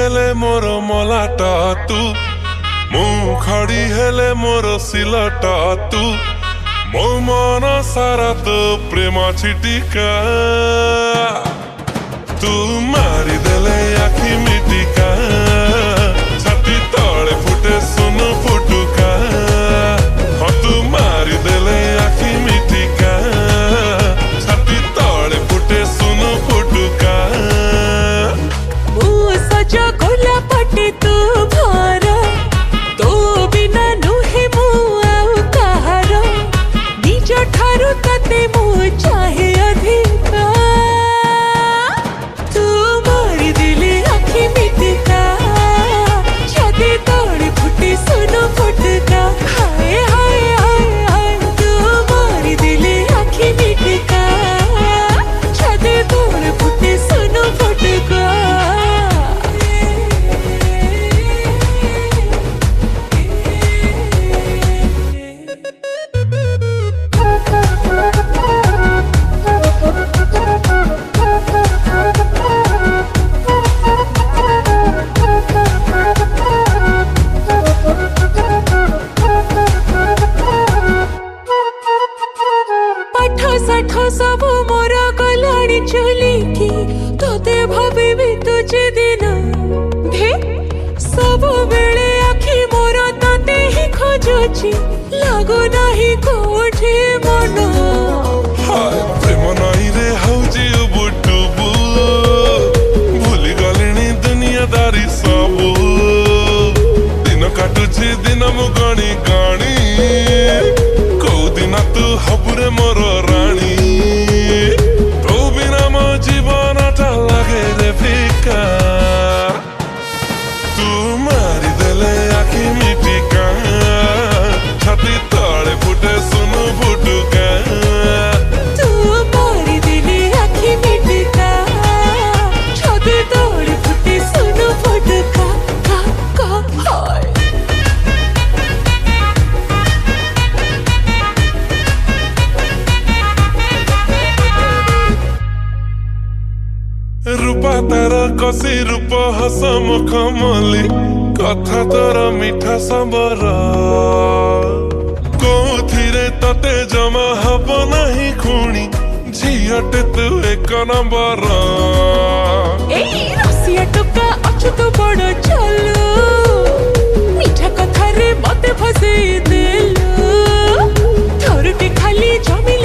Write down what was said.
हेले मोर मलाटा तू मु खड़ी हेले मोर सिलटा तू मो मन सारा तो प्रेम छिटिका तू मारी देले आखि मिटिका छाती तले फुटे सुन फुटुका हाँ तू मारी देले आखि मिटिका छाती तले फुटे सुन फुटुका सजा गोला पटे तू भार तो बिना नुहे मु आउ कहार निज ठारू तते मु चाहे अधिका तू मारी दिले आखि मिटिका छाती तोड़ी फुटे सुनो फुटका हाय हाय हाय हाय तू मारी दिले आखि मिटिका छाती तोड़ी फुटे सुनो फुटका सब मोर गलाणी चलिकी तोते भाभी तुझे दिन भे सब बेले आखि मोर तते ही खोजुची लागो नाही कोठे मन हाय प्रेम नाही रे हौजी बुटुबु भूली गलेनी दुनियादारी सबु दिन काटुची दिन मु गणी गणी कौ दिन तू हबुरे मोर राणी तो बिना मो जीवन टा लागे रे फिका तू मारी देले आखि मिटिका छाती तले फुटे सुनु फुटुका तू मारी दिले आखि मिटिका छाती तले फुटे सुनु फुटका का का हाय रूपा तार कसी रूप हस मुख मली कथा तोर मिठा संबर कोथिरे तते जमा हब नहीं खुणी झियटे तू एक नंबर रसिया टोका अच्छु तो बड़ चलो मिठा कथा रे मते फसे देलो थोरटे खाली जमी